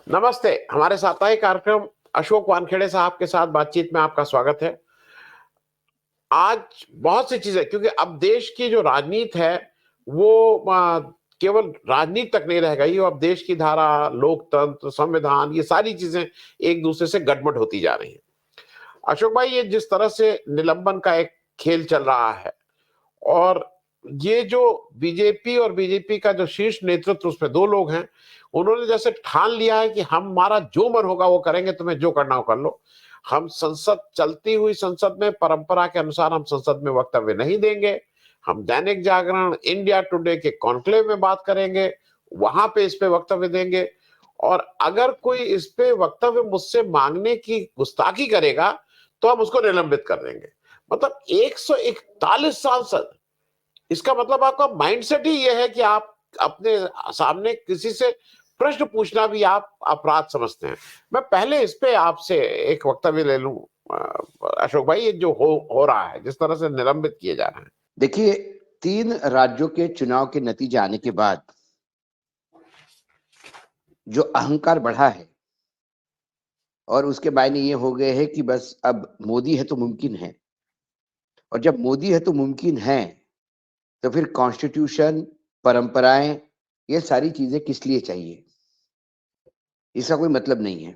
नमस्ते। हमारे साप्ताहिक कार्यक्रम अशोक वानखेड़े साहब के साथ बातचीत में आपका स्वागत है। आज बहुत सी चीजें, क्योंकि अब देश की जो राजनीति है वो केवल राजनीति तक नहीं रह गई, अब देश की धारा, लोकतंत्र, संविधान, ये सारी चीजें एक दूसरे से गटमट होती जा रही हैं। अशोक भाई, ये जिस तरह से निलंबन का एक खेल चल रहा है, और ये जो बीजेपी और बीजेपी का जो शीर्ष नेतृत्व, उसमें दो लोग हैं, उन्होंने जैसे ठान लिया है कि हमारा जो मन होगा वो करेंगे, तुम्हें जो करना हो कर लो। हम संसद, चलती हुई संसद में परंपरा के अनुसार हम संसद में वक्तव्य नहीं देंगे। हम दैनिक जागरण, इंडिया टुडे के कॉन्क्लेव में बात करेंगे, वहां पे इस पे वक्तव्य देंगे। और अगर कोई इस पे वक्तव्य मुझसे मांगने की गुस्ताखी करेगा तो हम उसको निलंबित कर देंगे। मतलब 141 सांसद, इसका मतलब आपका माइंडसेट ही यह है कि आप अपने सामने किसी से प्रश्न पूछना भी आप अपराध समझते हैं। मैं पहले इस पे आपसे एक वक्तव्य ले लूं। अशोक भाई, ये जो हो रहा है, जिस तरह से निलंबित किए जा रहे हैं। देखिए, 3 राज्यों के चुनाव के नतीजे आने के बाद जो अहंकार बढ़ा है और उसके मायने ये हो गए हैं कि बस अब मोदी है तो मुमकिन है, और जब मोदी है तो मुमकिन है तो फिर कॉन्स्टिट्यूशन, परंपराएं, ये सारी चीजें किस लिए चाहिए? इसका कोई मतलब नहीं है।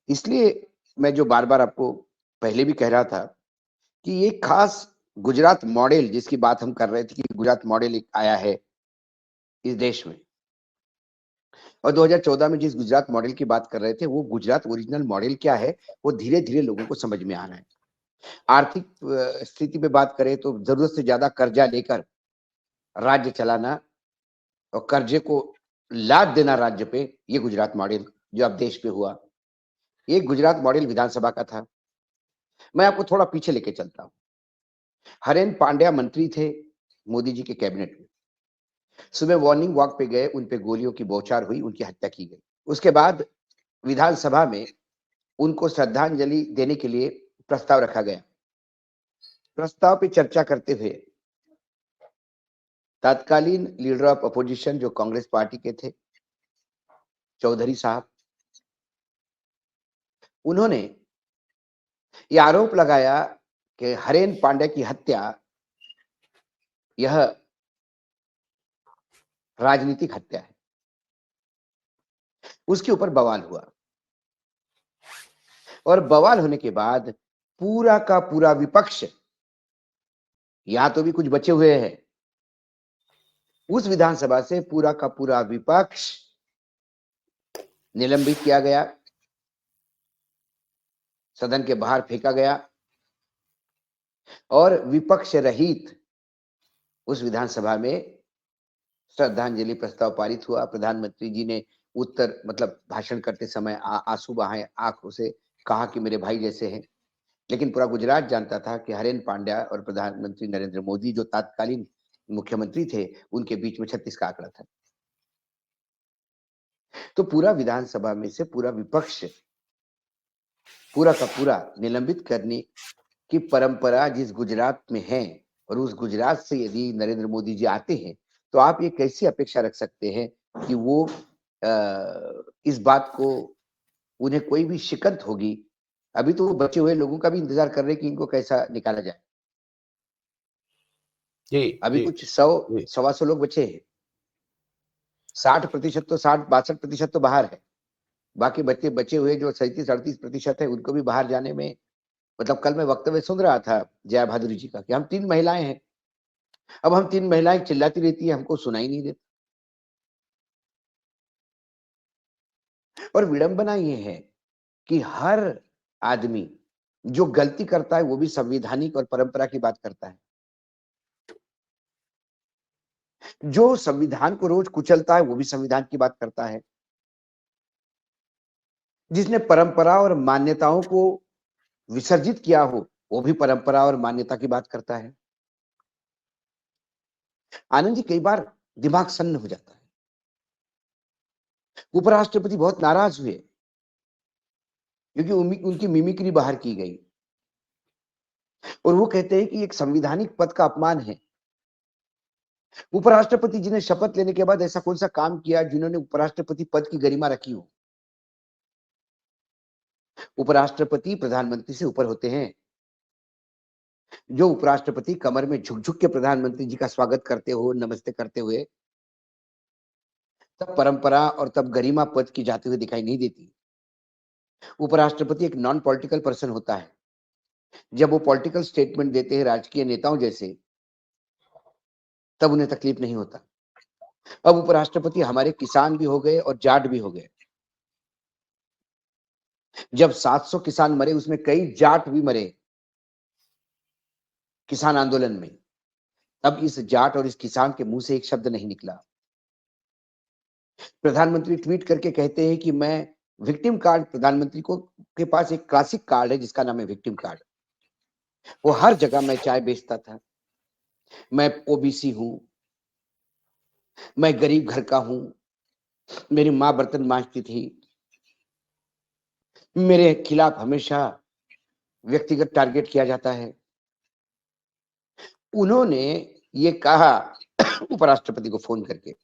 इसलिए मैं जो बार बार आपको पहले भी कह रहा था कि ये खास गुजरात मॉडल जिसकी बात हम कर रहे थे कि गुजरात मॉडल एक आया है इस देश में, और 2014 में जिस गुजरात मॉडल की बात कर रहे थे वो गुजरात ओरिजिनल मॉडल क्या है वो धीरे धीरे लोगों को समझ में आ रहा है। आर्थिक स्थिति पे बात करें तो जरूरत से ज्यादा कर्जा लेकर राज्य चलाना और कर्जे को लाद देना राज्य पे, ये गुजरात मॉडल जो अब देश पे हुआ, ये गुजरात मॉडल विधानसभा का था। मैं आपको थोड़ा पीछे लेके चलता हूँ। हरेन पांड्या मंत्री थे मोदी जी के कैबिनेट में। सुबह मॉर्निंग वॉक पे गए, उन पे गोलियों की बौछार हुई, उनकी हत्या की गई। उसके बाद विधानसभा में उनको श्रद्धांजलि देने के लिए प्रस्ताव रखा गया। प्रस्ताव पे चर्चा करते हुए तत्कालीन लीडर ऑफ अपोजिशन जो कांग्रेस पार्टी के थे, चौधरी साहब, उन्होंने यह आरोप लगाया कि हरेन पांड्या की हत्या यह राजनीतिक हत्या है। उसके ऊपर बवाल हुआ, और बवाल होने के बाद पूरा का पूरा विपक्ष, यहां तो भी कुछ बचे हुए हैं, उस विधानसभा से पूरा का पूरा विपक्ष निलंबित किया गया, सदन के बाहर फेंका गया, और विपक्ष रहित उस विधानसभा में श्रद्धांजलि प्रस्ताव पारित हुआ। प्रधानमंत्री जी ने उत्तर मतलब भाषण करते समय आंसू बहाए आंखों से कहा कि मेरे भाई जैसे हैं। लेकिन पूरा गुजरात जानता था कि हरेन पांड्या और प्रधानमंत्री नरेंद्र मोदी जो तत्कालीन मुख्यमंत्री थे, उनके बीच में 36 का आंकड़ा था। तो पूरा विधानसभा में से पूरा विपक्ष पूरा का पूरा निलंबित करने की परंपरा जिस गुजरात में है, और उस गुजरात से यदि नरेंद्र मोदी जी आते हैं तो आप ये कैसी अपेक्षा रख सकते हैं कि वो इस बात को, उन्हें कोई भी शिकंत होगी? अभी तो वो बचे हुए लोगों का भी इंतजार कर रहे हैं कि इनको कैसा निकाला जाए। जी अभी जी कुछ 100 जी। 125 लोग बचे हैं। 60% तो 60-62% तो बाहर है। बाकी बच्चे बचे हुए जो 37-38% है, उनको भी बाहर जाने में, मतलब कल मैं वक्तव्य सुन रहा था जया भादुरी जी का कि हम 3 महिलाएं हैं। अब हम 3 महिलाएं चिल्लाती रहती है, हमको सुनाई नहीं देता। और विडंबना ये है कि हर आदमी जो गलती करता है वो भी संवैधानिक और परंपरा की बात करता है। जो संविधान को रोज कुचलता है वो भी संविधान की बात करता है। जिसने परंपरा और मान्यताओं को विसर्जित किया हो वो भी परंपरा और मान्यता की बात करता है। आनंद जी, कई बार दिमाग सन्न हो जाता है। उपराष्ट्रपति बहुत नाराज हुए क्योंकि उनकी मिमिक्री बाहर की गई, और वो कहते हैं कि एक संवैधानिक पद का अपमान है उपराष्ट्रपति जी ने शपथ लेने के बाद ऐसा कौन सा काम किया जिन्होंने उपराष्ट्रपति पद की गरिमा रखी हो? उपराष्ट्रपति प्रधानमंत्री से ऊपर होते हैं। जो उपराष्ट्रपति कमर में झुक झुक के प्रधानमंत्री जी का स्वागत करते हो, नमस्ते करते हुए, तब परंपरा और तब गरिमा पद की जाते हुए दिखाई नहीं देती। उपराष्ट्रपति एक नॉन पॉलिटिकल पर्सन होता है। जब वो पॉलिटिकल स्टेटमेंट देते हैं राजकीय नेताओं जैसे, तब उन्हें तकलीफ नहीं होता। अब उपराष्ट्रपति हमारे किसान भी हो गए और जाट भी हो गए। जब 700 किसान मरे, उसमें कई जाट भी मरे किसान आंदोलन में, तब इस जाट और इस किसान के मुंह से एक शब्द नहीं निकला। प्रधानमंत्री ट्वीट करके कहते हैं कि मैं विक्टिम कार्ड, प्रधानमंत्री को के पास एक क्लासिक कार्ड है जिसका नाम है विक्टिम कार्ड। वो हर जगह मैं चाय बेचता था, मैं ओबीसी हूं, मैं गरीब घर का हूं, मेरी मां बर्तन मांजती थी, मेरे खिलाफ हमेशा व्यक्तिगत टारगेट किया जाता है। उन्होंने ये कहा उपराष्ट्रपति को फोन करके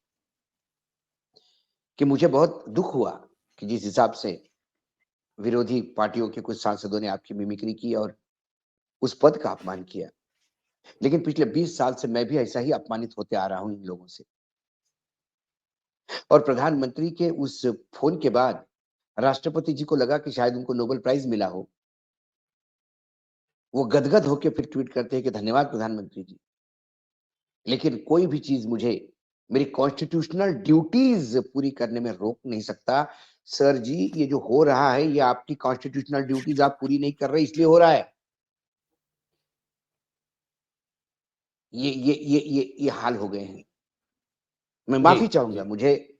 कि मुझे बहुत दुख हुआ कि जिस हिसाब से विरोधी पार्टियों के कुछ सांसदों ने आपकी मिमिक्री की और उस पद का अपमान किया, लेकिन पिछले 20 साल से मैं भी ऐसा ही अपमानित होते आ रहा हूं इन लोगों से। और प्रधानमंत्री के उस फोन के बाद राष्ट्रपति जी को लगा कि शायद उनको नोबेल प्राइज मिला हो। वो गदगद होकर फिर ट्वीट करते हैं कि धन्यवाद प्रधानमंत्री जी, लेकिन कोई भी चीज मुझे मेरी कॉन्स्टिट्यूशनल ड्यूटीज पूरी करने में रोक नहीं सकता। सर जी, ये जो हो रहा है ये आपकी कॉन्स्टिट्यूशनल ड्यूटीज आप पूरी नहीं कर रहे इसलिए हो रहा है। ये हाल हो गए हैं। मैं जी माफी चाहूंगा, जी मुझे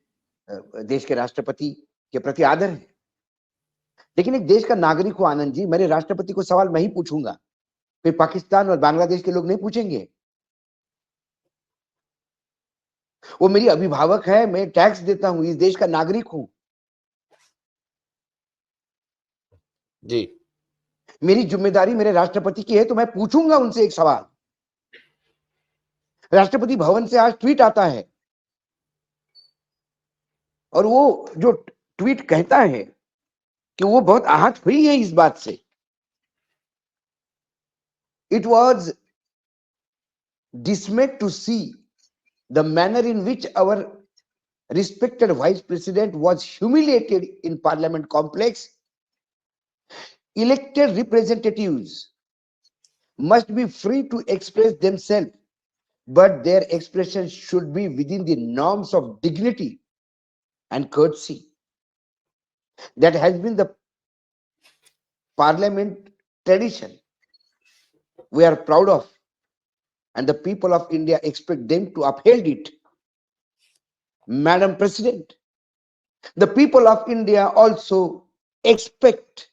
देश के राष्ट्रपति के प्रति आदर है, लेकिन एक देश का नागरिक हूं आनंद जी, मेरे राष्ट्रपति को सवाल मैं ही पूछूंगा, फिर पाकिस्तान और बांग्लादेश के लोग नहीं पूछेंगे। वो मेरी अभिभावक है, मैं टैक्स देता हूं, इस देश का नागरिक हूं। जी मेरी जिम्मेदारी मेरे राष्ट्रपति की है, तो मैं पूछूंगा उनसे एक सवाल। राष्ट्रपति भवन से आज ट्वीट आता है और वो जो ट्वीट कहता है कि वो बहुत आहत हुई है इस बात से। It was dismayed to see the manner in which our respected vice president was humiliated in parliament complex. Elected representatives must be free to express themselves, but their expression should be within the norms of dignity and courtesy. That has been the parliament tradition we are proud of, and the people of India expect them to uphold it. Madam President, the people of India also expect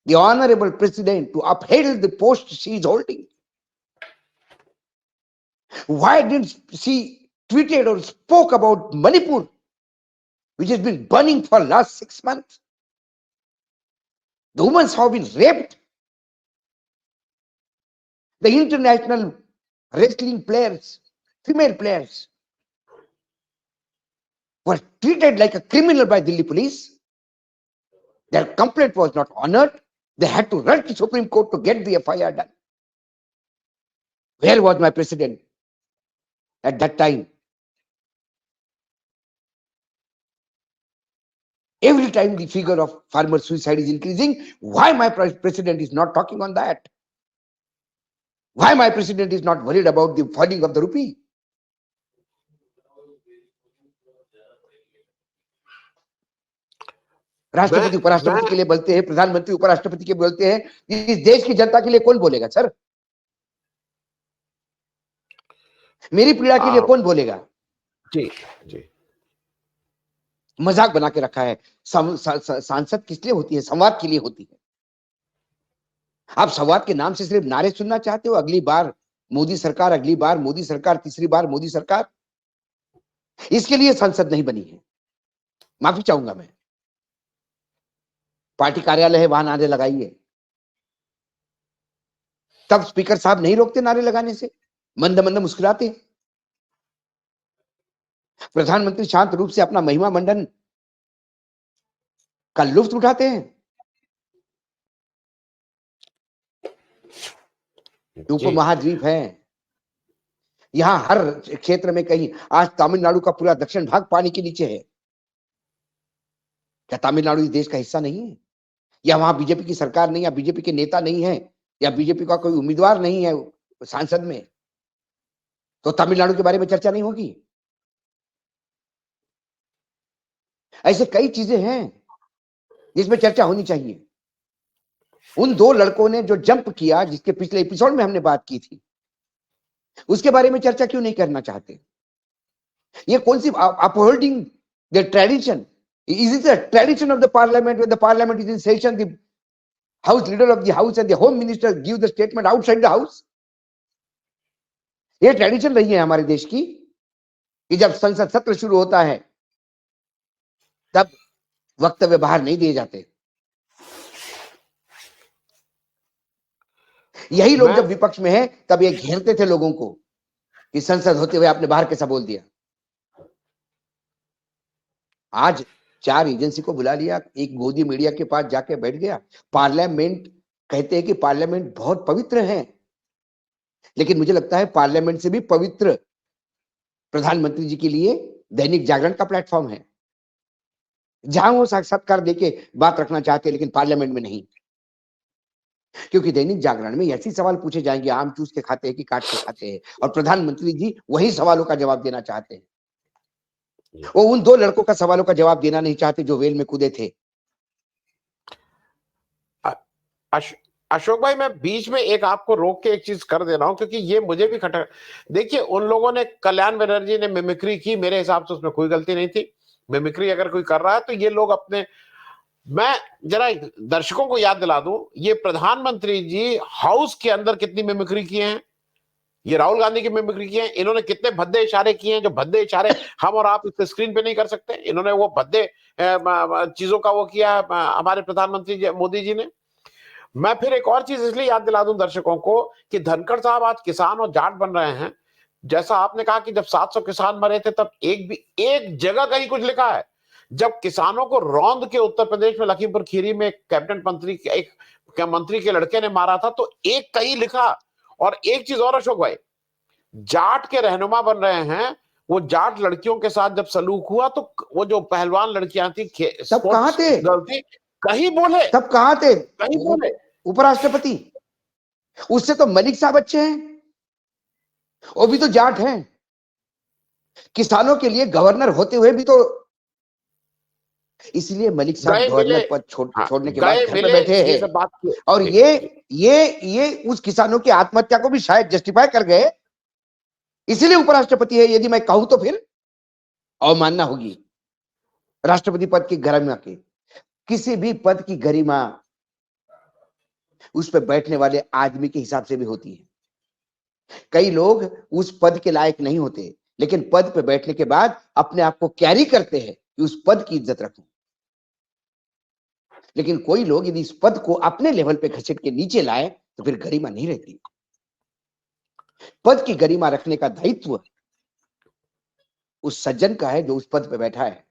the Honorable President to uphold the post she is holding. Why didn't she tweeted or spoke about Manipur, which has been burning for last 6 months? The women have been raped. The international wrestling players, female players, were treated like a criminal by Delhi police. Their complaint was not honored. They had to run to Supreme Court to get the FIR done. Where was my president at that time? Every time the figure of farmer suicide is increasing, why my president is not talking on that? Why my president is not worried about the falling of the rupee? राष्ट्रपति उपराष्ट्रपति के लिए बोलते हैं, प्रधानमंत्री उपराष्ट्रपति के बोलते हैं, इस देश की जनता के लिए कौन बोलेगा सर? मेरी पीड़ा के लिए कौन बोलेगा? जी जी मजाक बना के रखा है। सांसद किस लिए होती है? संवाद के लिए होती है। आप संवाद के नाम से सिर्फ नारे सुनना चाहते हो, अगली बार मोदी सरकार, अगली बार मोदी सरकार, तीसरी बार मोदी सरकार, इसके लिए संसद नहीं बनी है। माफी चाहूंगा मैं। पार्टी कार्यालय है, वहां नारे लगाइए। तब स्पीकर साहब नहीं रोकते नारे लगाने से, मंद मंद मुस्कुराते। प्रधानमंत्री शांत रूप से अपना महिमा मंडन का लुत्फ उठाते हैं। उपमहाद्वीप है, यहां हर क्षेत्र में कहीं, आज तमिलनाडु का पूरा दक्षिण भाग पानी के नीचे है। क्या तमिलनाडु इस देश का हिस्सा नहीं है? या वहां बीजेपी की सरकार नहीं, या बीजेपी के नेता नहीं है, या बीजेपी का कोई उम्मीदवार नहीं है सांसद में, तो तमिलनाडु के बारे में चर्चा नहीं होगी? ऐसे कई चीजें हैं जिसमें चर्चा होनी चाहिए। उन दो लड़कों ने जो जंप किया, जिसके पिछले एपिसोड में हमने बात की थी, उसके बारे में चर्चा क्यों नहीं करना चाहते? ये कौन सी upholding the tradition? Is it a tradition of the parliament, when the parliament is in session, the house leader of the house and the home minister give the statement outside the house? ये tradition रही है हमारे देश की कि जब संसद सत्र शुरू होता है तब वक्तव्य बाहर नहीं दिए जाते। यही लोग जब विपक्ष में है तब ये घेरते थे लोगों को कि संसद होते हुए आपने बाहर कैसा बोल दिया। आज 4 एजेंसी को बुला लिया, एक गोदी मीडिया के पास जाके बैठ गया। पार्लियामेंट, कहते हैं कि पार्लियामेंट बहुत पवित्र है, लेकिन मुझे लगता है पार्लियामेंट से भी पवित्र प्रधानमंत्री जी के लिए दैनिक जागरण का प्लेटफॉर्म है, जहां वो साक्षात्कार देके बात रखना चाहते हैं, लेकिन पार्लियामेंट में नहीं। क्योंकि दैनिक जागरण में ऐसे सवाल पूछे जाएंगे, आम चूस के खाते हैं कि काट के खाते हैं, और प्रधानमंत्री जी वही सवालों का जवाब देना चाहते हैं। वो उन दो लड़कों का सवालों का जवाब देना नहीं चाहते जो वेल में कूदे थे। अशोक भाई, मैं बीच में एक आपको रोक के एक चीज कर दे रहा हूं, क्योंकि ये मुझे भी खटक। देखिए, उन लोगों ने, कल्याण बनर्जी ने मिमिक्री की, मेरे हिसाब से उसमें कोई गलती नहीं थी। मिमिक्री अगर कोई कर रहा है तो ये लोग अपने, मैं जरा दर्शकों को याद दिला दूं, ये प्रधानमंत्री जी हाउस के अंदर कितनी मिमिक्री किए हैं, ये राहुल गांधी की मिमिक्री किए हैं। इन्होंने कितने भद्दे इशारे किए हैं, जो भद्दे इशारे हम और आप इस स्क्रीन पे नहीं कर सकते। इन्होंने वो भद्दे चीजों का वो किया हमारे प्रधानमंत्री मोदी जी ने। मैं फिर एक और चीज इसलिए याद दिला दूं दर्शकों को कि धनखड़ साहब आज किसान और जाट बन रहे हैं। जैसा आपने कहा कि जब 700 किसान मरे थे तब एक जगह कहीं कुछ लिखा है? जब किसानों को रौंद के उत्तर प्रदेश में लखीमपुर खीरी में कैबिनेट मंत्री, एक मंत्री के लड़के ने मारा था, तो एक कहीं लिखा। और एक चीज और अशोक भाई, जाट के रहनुमा बन रहे हैं, वो जाट लड़कियों के साथ जब सलूक हुआ तो वो जो पहलवान लड़कियां थी, सब कहां थे? कहीं बोले, सब कहां थे? कहीं बोले उपराष्ट्रपति। उससे तो मलिक साहब अच्छे हैं, वो भी तो जाट हैं। किसानों के लिए गवर्नर होते हुए भी तो, इसलिए मलिक साहब गवर्नर पद छोड़ने के बाद घर में बैठे हैं। और ये उस किसानों की आत्महत्या को भी शायद जस्टिफाई कर गए, इसीलिए उपराष्ट्रपति है। यदि मैं कहूं तो फिर अवमानना होगी राष्ट्रपति पद की गरिमा की। किसी भी पद की गरिमा उस पर बैठने वाले आदमी के हिसाब से भी होती है। कई लोग उस पद के लायक नहीं होते, लेकिन पद पे बैठने के बाद अपने आप को कैरी करते हैं कि उस पद की इज्जत रखूं। लेकिन कोई लोग यदि इस पद को अपने लेवल पे घसीट के नीचे लाए तो फिर गरिमा नहीं रहती। पद की गरिमा रखने का दायित्व उस सज्जन का है जो उस पद पे बैठा है।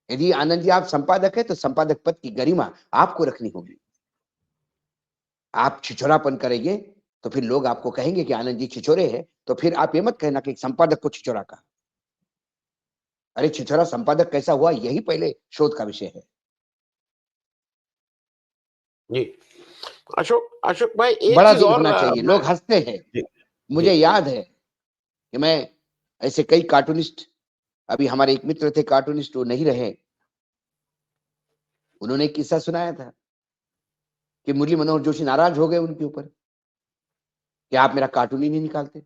यदि आनंद जी आप संपादक है तो संपादक पद की गरिमा आपको रखनी होगी। आप छिछोरापन करेंगे तो फिर लोग आपको कहेंगे कि आनंद जी छिछोरे हैं, तो फिर आप ये मत कहना कि संपादक को छिछोरा कहा। अरे छिछोरा संपादक कैसा हुआ, यही पहले शोध का विषय है। जी अशोक भाई, एक बड़ा चीज दिल और होना चाहिए। लोग हंसते हैं। मुझे याद है कि मैं ऐसे कई कार्टूनिस्ट, अभी हमारे एक मित्र थे कार्टूनिस्ट, वो नहीं रहे, उन्होंने एक किस्सा सुनाया था कि मुरली मनोहर जोशी नाराज हो गए उनके ऊपर कि आप मेरा कार्टून ही नहीं निकालते।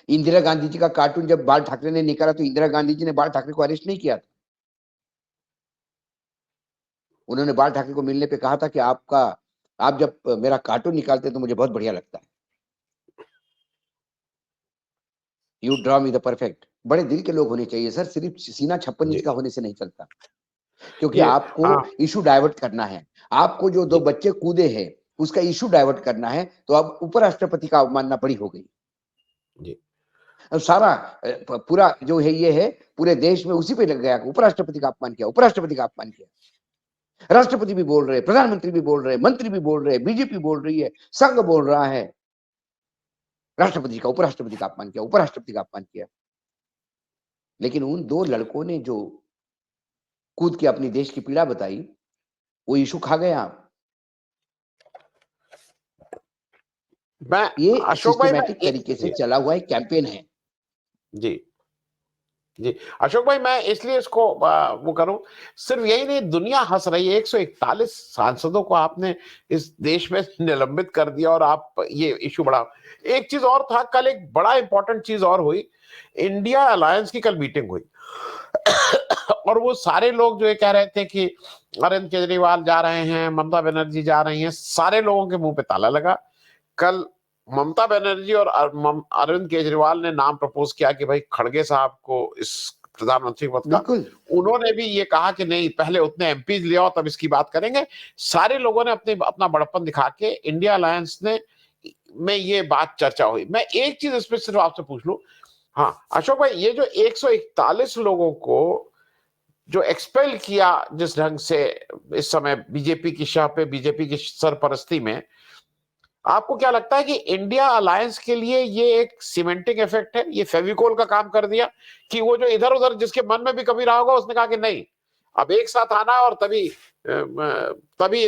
इंदिरा गांधी जी का कार्टून जब बाल ठाकरे ने निकाला तो इंदिरा गांधी जी ने बाल ठाकरे को अरेस्ट नहीं किया था। उन्होंने बाल ठाकरे को मिलने पे कहा था कि आप जब मेरा कार्टून निकालते तो मुझे बहुत बढ़िया लगता है। You draw me the perfect. बड़े दिल के लोग होने चाहिए सर, सिर्फ सीना 56 इंच का होने से नहीं चलता। क्योंकि आपको इशू डाइवर्ट करना है। आपको जो 2 बच्चे कूदे हैं उसका इशू डाइवर्ट करना है, तो अब उपराष्ट्रपति का अवमानना बड़ी हो गई। जी। अब सारा पूरा जो है ये है, पूरे देश में उसी पे लग गया, उपराष्ट्रपति का अपमान किया, उपराष्ट्रपति का अपमान किया। राष्ट्रपति भी बोल रहे, प्रधानमंत्री भी बोल रहे, मंत्री भी बोल रहे, बीजेपी बोल रही है, संघ बोल रहा है, राष्ट्रपति का उपराष्ट्रपति का अपमान किया, उपराष्ट्रपति का अपमान किया। लेकिन उन दो लड़कों ने जो कूद के अपनी देश की पीड़ा बताई, वो इशू खा गया। मैं ये अशोक भाई, मैं सिस्टमैटिक तरीके से चला हुआ एक कैंपेन है। जी जी अशोक भाई, मैं इसलिए इसको वो करूं, सिर्फ यही नहीं, दुनिया हंस रही है। 141 सांसदों को आपने इस देश में निलंबित कर दिया और आप ये इशू बढ़ा। एक चीज और था, कल एक बड़ा इंपॉर्टेंट चीज और हुई, इंडिया अलायंस की कल मीटिंग हुई और वो सारे लोग जो ये कह रहे थे कि अरविंद केजरीवाल जा रहे हैं, ममता बनर्जी जा रही हैं, सारे लोगों के मुंह पे ताला लगा। कल ममता बनर्जी और अरविंद केजरीवाल ने नाम प्रपोज किया कि भाई खड़गे साहब को इस प्रधानमंत्री पद का। बिल्कुल। उन्होंने भी ये कहा कि नहीं, पहले उतने एमपीज ले आओ तब इसकी बात करेंगे। सारे लोगों ने अपना बड़प्पन दिखा के इंडिया अलायंस में ये बात चर्चा हुई। मैं एक चीज इस पर सिर्फ आपसे पूछ लूं, हाँ अशोक भाई, ये जो 141 लोगों को जो एक्सपेल किया जिस ढंग से इस समय बीजेपी की शाह पे, बीजेपी की सरपरस्ती में, आपको क्या लगता है कि इंडिया अलायंस के लिए ये एक सीमेंटिंग इफेक्ट है? ये फेविकोल का काम कर दिया कि वो जो इधर उधर जिसके मन में भी कभी रहा होगा, उसने कहा कि नहीं, अब एक साथ आना और तभी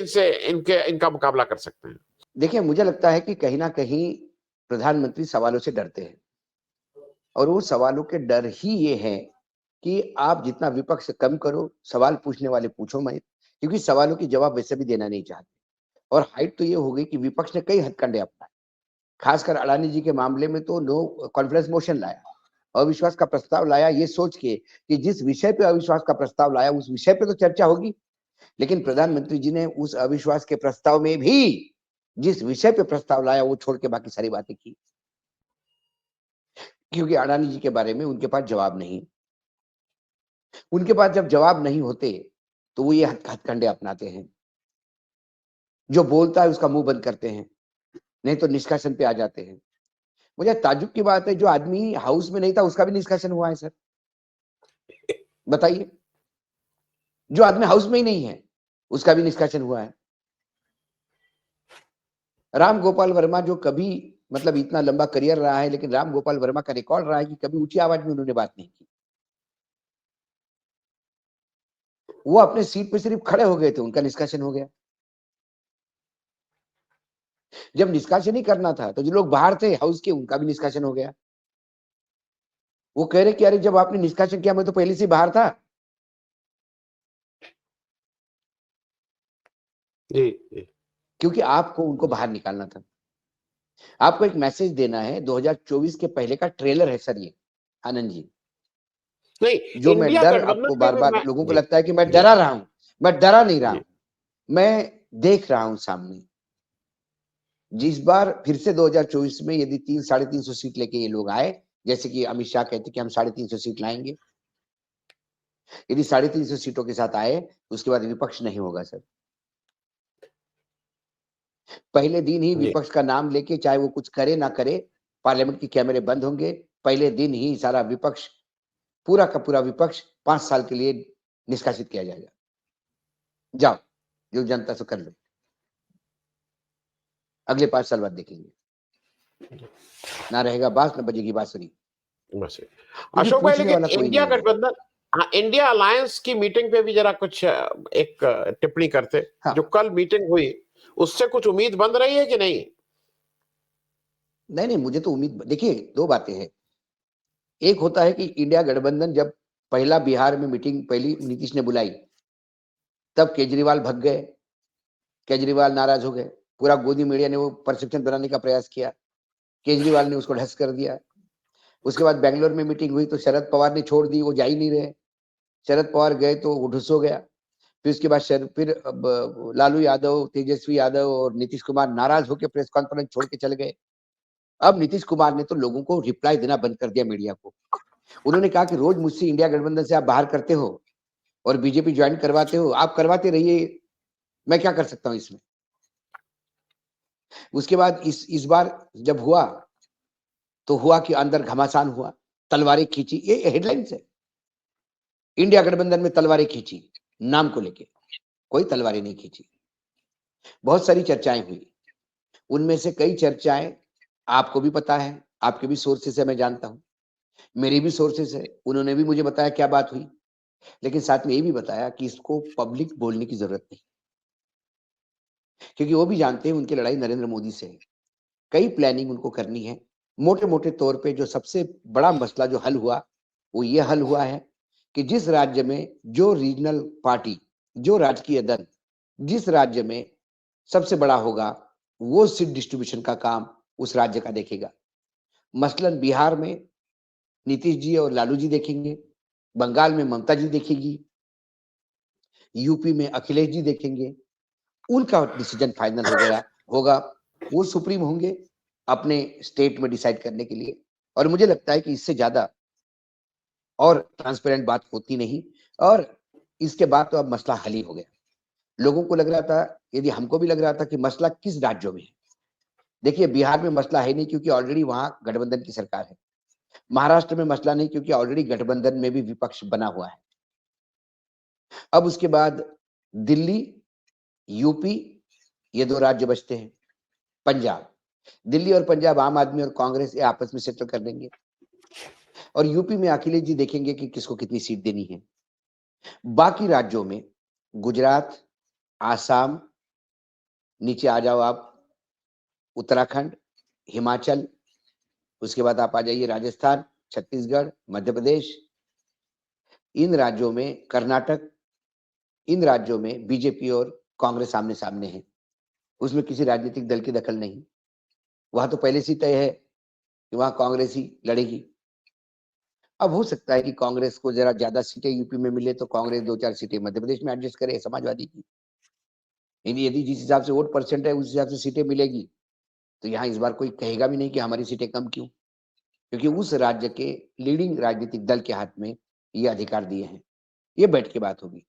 इनका मुकाबला कर सकते हैं। देखिए, मुझे लगता है कि कहीं ना कहीं प्रधानमंत्री सवालों से डरते हैं, और वो सवालों के डर ही ये है कि आप जितना विपक्ष कम करो, सवाल पूछने वाले पूछो मत, क्योंकि सवालों की जवाब वैसे भी देना नहीं चाहते। और हाइट तो ये हो गई कि विपक्ष ने कई हथकंडे अपनाए, खासकर अडानी जी के मामले में तो नो कॉन्फिडेंस मोशन लाया, अविश्वास का प्रस्ताव लाया, ये सोच के कि जिस विषय पे अविश्वास का प्रस्ताव लाया उस विषय पे तो चर्चा होगी। लेकिन प्रधानमंत्री जी ने उस अविश्वास के प्रस्ताव में भी जिस विषय पे प्रस्ताव लाया वो छोड़ के बाकी सारी बातें की, क्योंकि अडानी जी के बारे में उनके पास जवाब नहीं। उनके पास जब जवाब नहीं होते तो वो ये हथकंडे अपनाते हैं, जो बोलता है उसका मुंह बंद करते हैं, नहीं तो निष्कासन पे आ जाते हैं। मुझे ताज्जुब की बात है, जो आदमी हाउस में नहीं था उसका भी निष्कासन हुआ है सर, बताइए। जो आदमी हाउस में ही नहीं है उसका भी निष्कासन हुआ है। राम गोपाल वर्मा, जो कभी मतलब इतना लंबा करियर रहा है, लेकिन राम गोपाल वर्मा का रिकॉर्ड रहा है कि कभी ऊंची आवाज में उन्होंने बात नहीं की। वो अपने सीट पे सिर्फ खड़े हो गए थे, उनका निष्कासन हो गया। जब निष्कासन ही करना था तो जो लोग बाहर थे हाउस के, उनका भी निष्कासन हो गया। वो कह रहे कि अरे जब आपने निष्कासन किया मैं तो पहले से बाहर था। जी जी। क्योंकि आपको उनको बाहर निकालना था, आपको एक मैसेज देना है। 2024 के पहले का ट्रेलर है सर ये, आनंद जी। नहीं, जो मैं इंडिया डर, गठबंधन आपको पे बार भी बार मैं लोगों को जी लगता है कि मैं जी डरा रहा हूं, मैं डरा नहीं रहा जी हूं, मैं देख रहा हूं सामने। जिस बार फिर से 2024 में यदि 300-350 सीट लेके ये लोग आए, जैसे कि अमित शाह कहते कि हम 350 सीट लाएंगे, यदि 350 सीटों के साथ आए तो उसके बाद विपक्ष नहीं होगा सर। पहले दिन ही जी। विपक्ष का नाम लेके, चाहे वो कुछ करे ना करे, पार्लियामेंट के कैमरे बंद होंगे। पहले दिन ही सारा विपक्ष, पूरा का पूरा विपक्ष 5 साल के लिए निष्कासित किया जाएगा। जाओ, जो जनता से कर लो, अगले 5 साल बाद देखेंगे। ना रहेगा बांस, ना बजेगी बांसुरी, बस क्योंकि अशोक भाई, पूछने लेकिन वाला कोई इंडिया नहीं है। गठबंधन, हाँ, इंडिया अलायंस की मीटिंग पे भी जरा कुछ एक टिप्पणी करते। हाँ, जो कल मीटिंग हुई उससे कुछ उम्मीद बन रही है कि नहीं? नहीं, मुझे तो उम्मीद, देखिए 2 बातें हैं। एक होता है कि इंडिया गठबंधन जब पहला बिहार में मीटिंग पहली नीतीश ने बुलाई, तब केजरीवाल भग गए, केजरीवाल नाराज हो गए। पूरा गोदी मीडिया ने वो परसेप्शन बनाने का प्रयास किया, केजरीवाल ने उसको ढस कर दिया। उसके बाद बेंगलोर में मीटिंग हुई तो शरद पवार ने छोड़ दी, वो जा ही नहीं रहे। शरद पवार गए तो वो ढुस हो गया। फिर उसके बाद फिर अब लालू यादव, तेजस्वी यादव और नीतीश कुमार नाराज होकर प्रेस कॉन्फ्रेंस छोड़ के चले गए। अब नीतीश कुमार ने तो लोगों को रिप्लाई देना बंद कर दिया, मीडिया को। उन्होंने कहा कि रोज मुझसे इंडिया गठबंधन से आप बाहर करते हो और बीजेपी ज्वाइन करवाते हो, आप करवाते रहिए, मैं क्या कर सकता हूं इसमें। उसके बाद इस बार जब हुआ तो हुआ कि अंदर घमासान हुआ, तलवारें खींची, ये हेडलाइंस है। इंडिया गठबंधन में तलवारें खींची नाम को लेके, कोई तलवारें नहीं खींची। बहुत सारी चर्चाएं हुई, उनमें से कई चर्चाएं आपको भी पता है, आपके भी सोर्सेस है, मैं जानता हूं, मेरी भी सोर्सेस है, उन्होंने भी मुझे बताया क्या बात हुई। लेकिन साथ में ये भी बताया कि इसको पब्लिक बोलने की जरूरत नहीं, क्योंकि वो भी जानते हैं उनकी लड़ाई नरेंद्र मोदी से है। कई प्लानिंग उनको करनी है। मोटे मोटे तौर पे जो सबसे बड़ा मसला जो हल हुआ वो ये हल हुआ है कि जिस राज्य में जो रीजनल पार्टी, जो राजकीय दल जिस राज्य में सबसे बड़ा होगा, वो सीट डिस्ट्रीब्यूशन का काम उस राज्य का देखेगा। मसलन बिहार में नीतीश जी और लालू जी देखेंगे, बंगाल में ममता जी देखेगी, यूपी में अखिलेश जी देखेंगे। उनका डिसीजन फाइनल होगा, वो सुप्रीम होंगे अपने स्टेट में डिसाइड करने के लिए। और मुझे लगता है कि इससे ज्यादा और ट्रांसपेरेंट बात होती नहीं। और इसके बाद तो अब मसला हल ही हो गया। लोगों को लग रहा था, यदि हमको भी लग रहा था कि मसला किस राज्यों में है। देखिए, बिहार में मसला है नहीं क्योंकि ऑलरेडी वहां गठबंधन की सरकार है। महाराष्ट्र में मसला नहीं क्योंकि ऑलरेडी गठबंधन में भी विपक्ष बना हुआ है। अब उसके बाद दिल्ली, यूपी, ये दो राज्य बचते हैं। पंजाब, दिल्ली और पंजाब आम आदमी और कांग्रेस ये आपस में सेटल कर देंगे। और यूपी में अखिलेश जी देखेंगे कि किसको कितनी सीट देनी है। बाकी राज्यों में गुजरात, आसाम, नीचे आ जाओ आप, उत्तराखंड, हिमाचल, उसके बाद आप आ जाइए राजस्थान, छत्तीसगढ़, मध्य प्रदेश, इन राज्यों में कर्नाटक, इन राज्यों में बीजेपी और कांग्रेस आमने सामने है। उसमें किसी राजनीतिक दल की दखल नहीं। वहां तो पहले से ही तय है कि वहां कांग्रेस ही लड़ेगी। अब हो सकता है कि कांग्रेस को जरा ज्यादा सीटें यूपी में मिले तो कांग्रेस 2-4 सीटें मध्य प्रदेश में एडजस्ट करे समाजवादी की। यदि जिस हिसाब से वोट परसेंट है उस हिसाब से सीटें मिलेगी तो यहाँ इस बार कोई कहेगा भी नहीं कि हमारी सीटें कम क्यों, क्योंकि उस राज्य के लीडिंग राजनीतिक दल के हाथ में ये अधिकार दिए हैं। ये बैठ के बात होगी।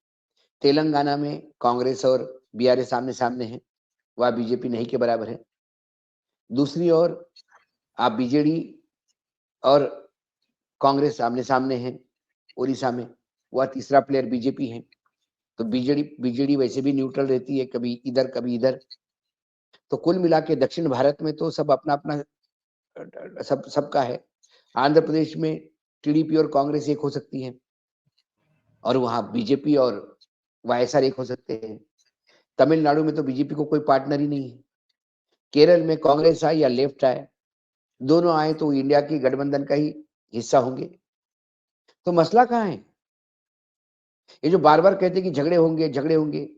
तेलंगाना में कांग्रेस और बीआरएस आमने सामने है, वह बीजेपी नहीं के बराबर है। दूसरी ओर आप बीजेडी और कांग्रेस आमने सामने है उड़ीसा में, वह तीसरा प्लेयर बीजेपी है। तो बीजेडी वैसे भी न्यूट्रल रहती है, कभी इधर कभी इधर। तो कुल मिला के दक्षिण भारत में तो सब अपना अपना सबका है। आंध्र प्रदेश में टीडीपी और कांग्रेस एक हो सकती है और वहां बीजेपी और वाईएसआर एक हो सकते हैं। तमिलनाडु में तो बीजेपी को कोई पार्टनर ही नहीं है। केरल में कांग्रेस आए या लेफ्ट आए, दोनों आए तो इंडिया की गठबंधन का ही हिस्सा होंगे। तो मसला कहाँ है? ये जो बार बार कहते कि झगड़े होंगे,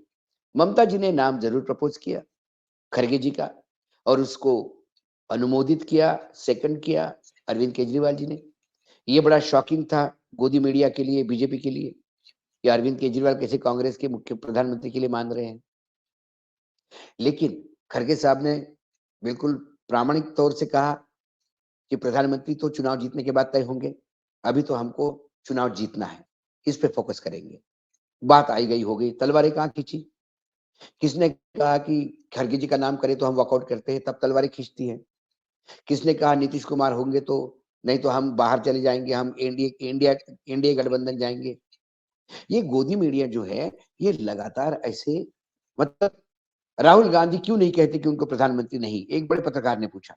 ममता जी ने नाम जरूर प्रपोज किया खड़गे जी का और उसको अनुमोदित किया, सेकंड किया अरविंद केजरीवाल जी ने। ये बड़ा शॉकिंग था गोदी मीडिया के लिए, बीजेपी के लिए, कि अरविंद केजरीवाल कैसे कांग्रेस के मुख्य प्रधानमंत्री के लिए मान रहे हैं। लेकिन खड़गे साहब ने बिल्कुल प्रामाणिक तौर से कहा कि प्रधानमंत्री तो चुनाव जीतने के बाद तय होंगे, अभी तो हमको चुनाव जीतना है, इस पे फोकस करेंगे। बात आई गई हो गई, तलवारें कहाँ खींची। किसने कहा कि खड़गे जी का नाम करे तो हम वॉकआउट करते हैं, तब तलवारें खींचती हैं। किसने कहा नीतीश कुमार होंगे तो नहीं तो हम बाहर चले जाएंगे, हम इंडिया गठबंधन जाएंगे। ये गोदी मीडिया जो है ये लगातार ऐसे, मतलब राहुल गांधी क्यों नहीं कहते कि उनको प्रधानमंत्री नहीं, एक बड़े पत्रकार ने पूछा।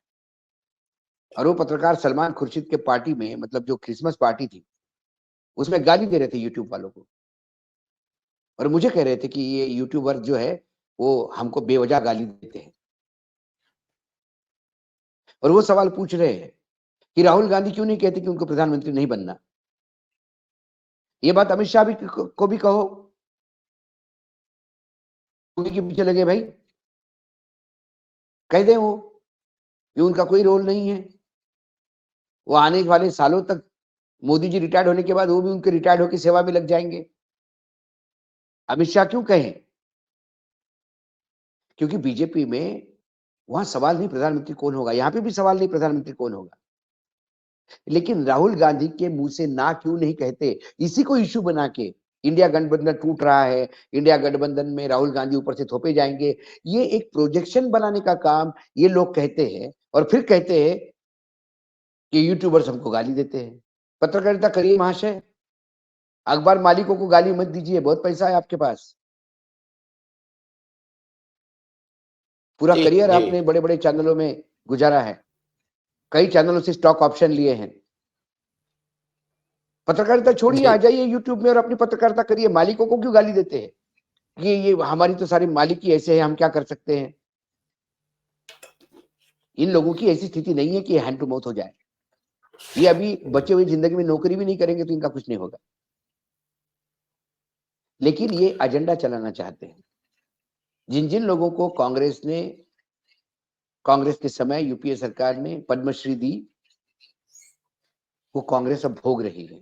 और वो पत्रकार सलमान खुर्शीद के पार्टी में, मतलब जो क्रिसमस पार्टी थी उसमें गाली दे रहे थे यूट्यूब वालों को और मुझे कह रहे थे कि ये यूट्यूबर जो है वो हमको बेवजह गाली देते हैं। और वो सवाल पूछ रहे हैं कि राहुल गांधी क्यों नहीं कहते कि उनको प्रधानमंत्री नहीं बनना। ये बात अमित शाह भी को भी कहो, उन्हीं के पीछे लगे भाई, कह दे वो कि उनका कोई रोल नहीं है। वो आने वाले सालों तक मोदी जी रिटायर्ड होने के बाद वो भी उनके रिटायर्ड होकर सेवा में लग जाएंगे। अमित शाह क्यों कहें? क्योंकि बीजेपी में वहां सवाल नहीं प्रधानमंत्री कौन होगा, यहां पे भी सवाल नहीं प्रधानमंत्री कौन होगा। लेकिन राहुल गांधी के मुंह से ना क्यों नहीं कहते, इसी को इश्यू बना के इंडिया गठबंधन टूट रहा है, इंडिया गठबंधन में राहुल गांधी ऊपर से थोपे जाएंगे, ये एक प्रोजेक्शन बनाने का काम ये लोग कहते हैं, और फिर कहते हैं कि यूट्यूबर्स हमको गाली देते हैं। पत्रकारिता करिए महाशय, अखबार मालिकों को गाली मत दीजिए, बहुत पैसा है आपके पास। पूरा जी करियर जी आपने बड़े बड़े चैनलों में गुजारा है, कई चैनलों से स्टॉक ऑप्शन लिए हैं। पत्रकारिता छोड़िए, जी आ जाइए यूट्यूब में और अपनी पत्रकारिता करिए। मालिकों को क्यों गाली देते हैं कि ये हमारी तो सारी मालिक ही ऐसे है, हम क्या कर सकते हैं। इन लोगों की ऐसी स्थिति नहीं है कि हैंड टू माउथ हो जाए। ये अभी बचे हुए जिंदगी में नौकरी भी नहीं करेंगे तो इनका कुछ नहीं होगा, लेकिन ये एजेंडा चलाना चाहते हैं। जिन जिन लोगों को कांग्रेस के समय यूपीए सरकार ने पद्मश्री दी, वो कांग्रेस अब भोग रही है।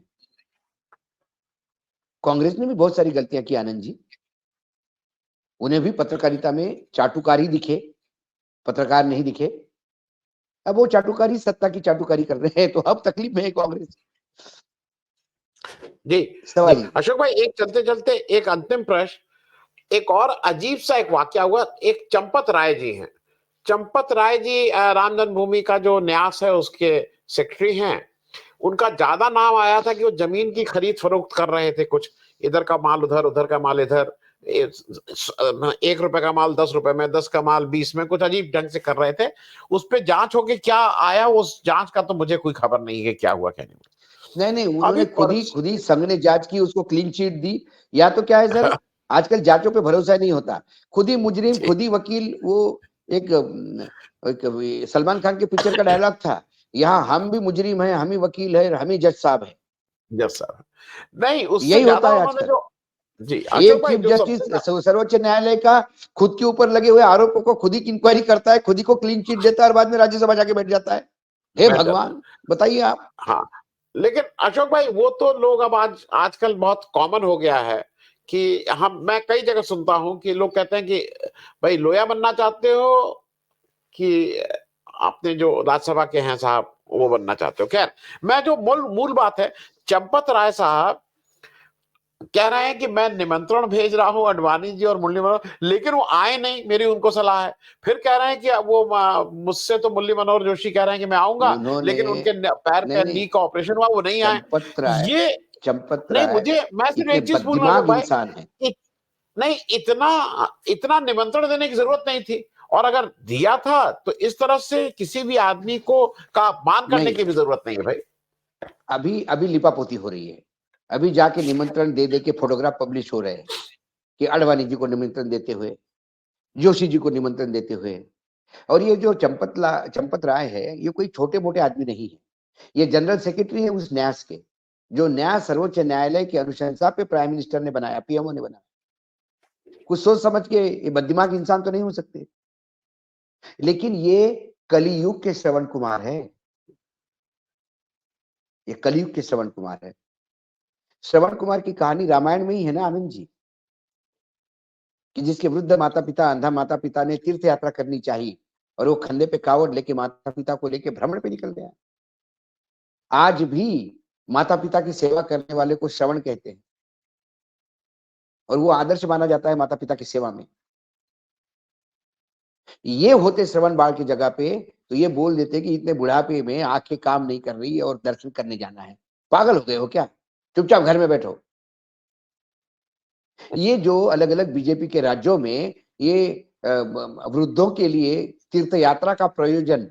कांग्रेस ने भी बहुत सारी गलतियां की आनंद जी, उन्हें भी पत्रकारिता में चाटुकारी दिखे, पत्रकार नहीं दिखे। अब वो चाटुकारी सत्ता की चाटुकारी कर रहे हैं, तो अब तकलीफ में है कांग्रेस। जी जी। सवाल अशोक भाई, एक चलते चलते एक अंतिम प्रश्न, एक और अजीब सा एक वाकया हुआ। एक चंपत राय जी हैं, चंपत राय जी राम जन्मभूमि का जो न्यास है उसके सेक्रेटरी हैं। उनका ज्यादा नाम आया था कि वो जमीन की खरीद फरोख्त कर रहे थे, कुछ इधर का माल उधर, उधर का माल इधर, 1 रुपए का माल 10 रुपए में, 10 का माल 20 में, कुछ अजीब ढंग से कर रहे थे। उस पर जांच होके क्या आया, उस जांच का तो मुझे कोई खबर नहीं है क्या हुआ क्या नहीं। नहीं, अभी उन्होंने खुद ही संघ ने जांच की, उसको क्लीन चिट दी। या तो क्या है सर, आजकल जांचों पे भरोसा नहीं होता। खुद ही मुजरिम, खुद ही वकील। वो एक सलमान खान के पिक्चर का डायलॉग था, यहाँ हम भी मुजरिम हैं, हम ही वकील है, हम ही जज साहब है। Yes sir. नहीं, उससे यही होता ज्यादा है उन्होंने आजकल। जो, जी अशोक एक भाई चीफ जो जस्टिस सबसे सर्वोच्च न्यायालय का खुद के ऊपर लगे हुए आरोपों को खुद ही इंक्वायरी करता है, खुद ही को क्लीन चिट देता है, और बाद में राज्यसभा जाके बैठ जाता है। हे बैठ जाता है। भगवान, बताइए आप। हाँ, लेकिन अशोक भाई वो तो लोग अब आजकल बहुत कॉमन हो गया है कि मैं कई जगह सुनता हूं कि लोग कहते हैं कि भाई लोया बनना चाहते हो कि आपने जो राज्यसभा के हैं साहब वो बनना चाहते हो। खैर, मैं जो मूल मूल बात है, चंपत राय साहब कह रहे हैं कि मैं निमंत्रण भेज रहा हूं अडवाणी जी और मुरली मनोहर, लेकिन वो आए नहीं, मेरी उनको सलाह है। फिर कह रहे हैं कि वो मुझसे तो मुरली मनोहर जोशी कह रहे हैं कि मैं आऊंगा, उन्होंने, लेकिन उनके पैर नहीं का नहीं, नी का ऑपरेशन हुआ, वो नहीं आए। चंपत राय, ये चंपत नहीं, राय मुझे मैं सिर्फ इतने एक चीज पूछूंगा अशोक बददिमाग भाई, इंसान है। नहीं, इतना इतना निमंत्रण देने की जरूरत नहीं थी, और अगर दिया था तो इस तरह से किसी भी आदमी को का अपमान करने नहीं, की भी जरूरत नहीं है भाई। अभी अभी लिपापोती हो रही है। अभी जाके निमंत्रण दे दे के फोटोग्राफ पब्लिश हो रहे हैं कि अडवाणी जी को निमंत्रण देते हुए, जोशी जी को निमंत्रण देते हुए। और ये जो चंपत राय है, ये कोई छोटे मोटे आदमी नहीं है। ये जनरल सेक्रेटरी है उस न्यास के, जो न्यास सर्वोच्च न्यायालय की अनुशंसा पे प्राइम मिनिस्टर ने बनाया, पीएमओ ने बनाया। कुछ सोच समझ के, ये बददिमाग इंसान तो नहीं हो सकते। लेकिन ये कलियुग के श्रवण कुमार है, ये कलयुग के श्रवण कुमार है। श्रवण कुमार की कहानी रामायण में ही है ना आनंद जी, कि जिसके वृद्ध माता पिता, अंधा माता पिता ने तीर्थ यात्रा करनी चाहिए, और वो खंधे पे कावड़ लेके माता पिता को लेके भ्रमण पे निकल गया। आज भी माता पिता की सेवा करने वाले को श्रवण कहते हैं, और वो आदर्श माना जाता है माता पिता की सेवा में। ये होते श्रवण बाल की जगह पे, तो ये बोल देते कि इतने बुढ़ापे में आंखें काम नहीं कर रही है और दर्शन करने जाना है। पागल हो गए हो क्या? चुपचाप घर में बैठो। ये जो अलग अलग बीजेपी के राज्यों में ये वृद्धों के लिए तीर्थ यात्रा का प्रयोजन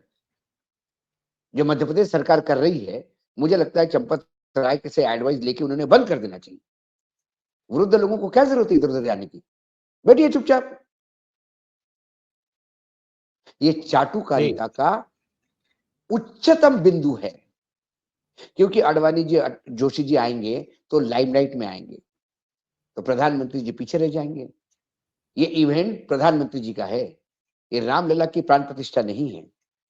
जो मध्य प्रदेश सरकार कर रही है, मुझे लगता है चंपत राय से एडवाइस लेके उन्होंने बंद कर देना चाहिए। वृद्ध लोगों को क्या जरूरत है इधर उधर जाने की, बैठिए चुपचाप। ये जी चाटुकारिता का उच्चतम बिंदु है, क्योंकि अडवाणी जी, जोशी जी आएंगे तो लाइमलाइट में आएंगे, तो प्रधानमंत्री जी पीछे रह जाएंगे। ये इवेंट प्रधानमंत्री जी का है, ये रामलला की प्राण प्रतिष्ठा नहीं है,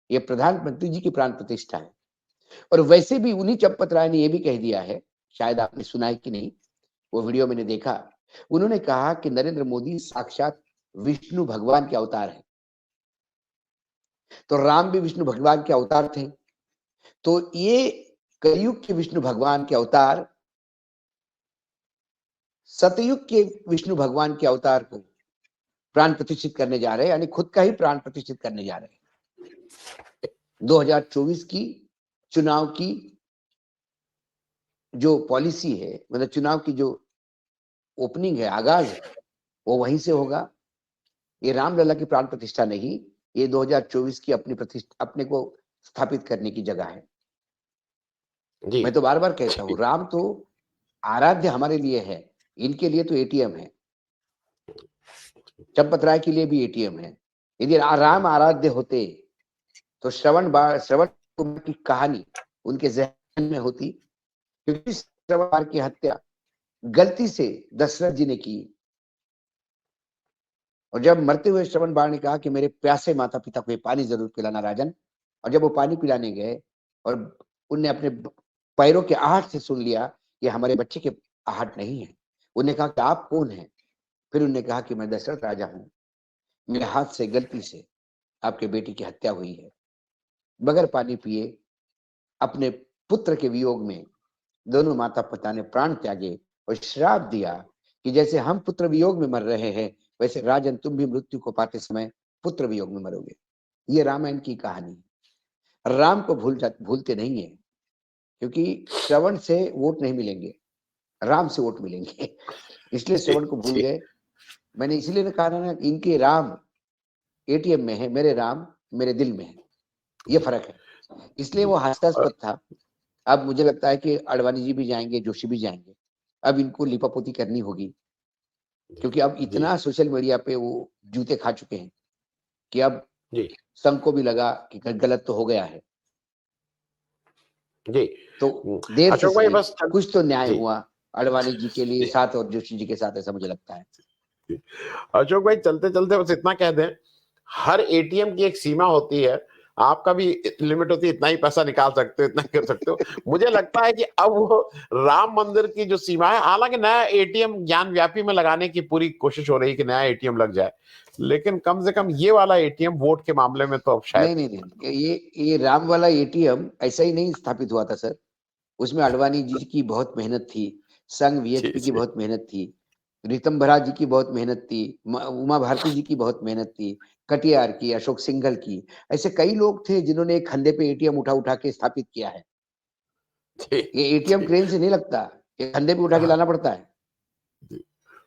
ये प्रधानमंत्री जी की प्राण प्रतिष्ठा है। और वैसे भी उन्हीं चंपत राय ने यह भी कह दिया है, शायद आपने सुना है कि नहीं, वो वीडियो मैंने देखा। उन्होंने कहा कि नरेंद्र मोदी साक्षात विष्णु भगवान के अवतार है, तो राम भी विष्णु भगवान के अवतार थे, तो ये कलयुग के विष्णु भगवान के अवतार सतयुग के विष्णु भगवान के अवतार को प्राण प्रतिष्ठित करने जा रहे हैं, यानी खुद का ही प्राण प्रतिष्ठित करने जा रहे हैं। 2024 की चुनाव की जो पॉलिसी है, मतलब चुनाव की जो ओपनिंग है, आगाज है, वो वहीं से होगा। ये रामलला की प्राण प्रतिष्ठा नहीं, ये 2024 की अपनी प्रतिष्ठा, अपने को स्थापित करने की जगह है। जी मैं तो बार बार कहता हूँ, राम तो आराध्य हमारे लिए है, इनके लिए तो एटीएम है। चंपत राय के लिए भी एटीएम है। यदि राम आराध्य होते तो श्रवण की कहानी उनके जहन में होती, क्योंकि श्रवण की हत्या गलती से दशरथ जी ने की। और जब मरते हुए श्रवण बाण ने कहा कि मेरे प्यासे माता पिता को ये पानी जरूर पिलाना राजन, और जब वो पानी पिलाने गए और उनने अपने पैरों के आहट से सुन लिया ये हमारे बच्चे के आहट नहीं है, उन्हें कहा कि आप कौन हैं? फिर उन्होंने कहा कि मैं दशरथ राजा हूं, मेरे हाथ से गलती से आपके बेटी की हत्या हुई है। बगैर पानी पिए अपने पुत्र के वियोग में दोनों माता पिता ने प्राण त्यागे और श्राप दिया कि जैसे हम पुत्र वियोग में मर रहे हैं, वैसे राजन तुम भी मृत्यु को पाते समय पुत्र वियोग में मरोगे। ये रामायण की कहानी है। राम को भूलते नहीं है, क्योंकि श्रवण से वोट नहीं मिलेंगे, राम से वोट मिलेंगे। इसलिए श्रवण को भूल जी गए। मैंने इसलिए कहा ना, इनके राम एटीएम में है, मेरे राम मेरे दिल में है, ये फर्क है। इसलिए वो हास्यास्पद था। अब मुझे लगता है कि अडवाणी जी भी जाएंगे, जोशी भी जाएंगे। अब इनको लिपापोती करनी होगी, क्योंकि अब जी इतना सोशल मीडिया पे वो जूते खा चुके हैं कि अब जी संघ को भी लगा कि गलत तो हो गया है। जी। तो देर से अशोक भाई सही बस कुछ तो न्याय जी हुआ अडवाणी जी के लिए जी साथ और जोशी जी के साथ, ऐसा मुझे लगता है। अशोक भाई चलते चलते बस इतना कह दें, हर एटीएम की एक सीमा होती है, आपका भी लिमिट होती है, इतना ही पैसा निकाल सकते हो, इतना ही कर सकते हो। मुझे लगता है कि अब वो राम मंदिर की जो सीमा है, हालांकि नया एटीएम ज्ञान व्यापी में लगाने की पूरी कोशिश हो रही है कि नया एटीएम लग जाए, लेकिन कम से कम ये वाला एटीएम वोट के मामले में तो अब शायद नहीं नहीं नहीं, ये राम वाला एटीएम ऐसा ही नहीं स्थापित हुआ था सर। उसमें अडवाणी जी की बहुत मेहनत थी, संघ जी वीएचपी की जी बहुत मेहनत थी, ऋतंभरा जी की बहुत मेहनत थी, उमा भारती जी की बहुत मेहनत थी, कटियार की, अशोक सिंघल की, ऐसे कई लोग थे जिन्होंने एक खंडे पे एटीएम उठा उठा के स्थापित किया है। जी ये एटीएम जी क्रेन से नहीं लगता, ये खंडे पे उठा के हाँ, लाना पड़ता है। जी।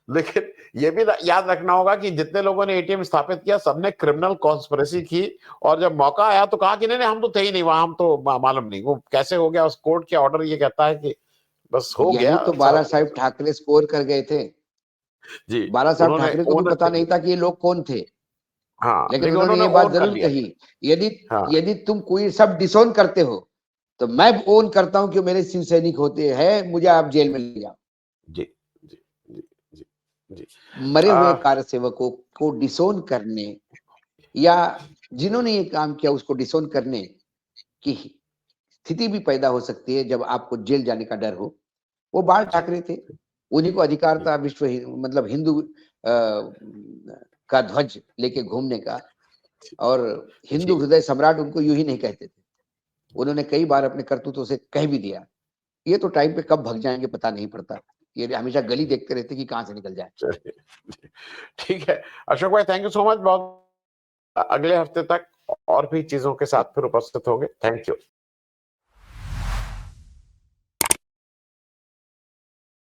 लेकिन ये भी याद रखना होगा कि जितने लोगों ने एटीएम स्थापित किया सबने क्रिमिनल कॉन्स्पिरेसी की, और जब मौका आया तो कहा कि नहीं नहीं हम तो थे ही नहीं वहां, हम तो मालूम नहीं वो कैसे हो गया, उस कोर्ट के ऑर्डर ये कहता है कि बस हो यही गया तो बाला सब। साहेब ठाकरे स्कोर कर गए थे। जी बाला साहब उन्होंने ठाकरे को भी ओन पता कर नहीं लिया। था कि ये लोग कौन थे, हाँ लेकिन लेकिन उन्होंने उन्होंने ये बात ओन कर जरूर लिया। कही, यदि हाँ यदि तुम कोई सब डिसोन करते हो तो मैं ओन करता हूं कि मेरे शिव सैनिक होते हैं, मुझे आप जेल में ले जाओ। जी जी जी जी जी। मरे हुए आ, कार्य सेवकों को डिसोन करने, या जिन्होंने ये काम किया उसको डिसोन करने की स्थिति भी पैदा हो सकती है जब आपको जेल जाने का डर हो। वो बाल जी ठाकरे थे, उन्हीं को अधिकार जी था मतलब हिंदू का ध्वज लेके घूमने का। और हिंदू जी हृदय सम्राट उनको यूं ही नहीं कहते थे, उन्होंने कई बार अपने करतूतों से कह भी दिया। ये तो टाइम पे कब भग जाएंगे पता नहीं पड़ता, ये हमेशा गली देखते रहते कि कहां से निकल जाए। चलिए, ठीक है अशोक भाई, थैंक यू सो मच। बहुत अगले हफ्ते तक और भी चीजों के साथ फिर उपस्थित होंगे। Thank you.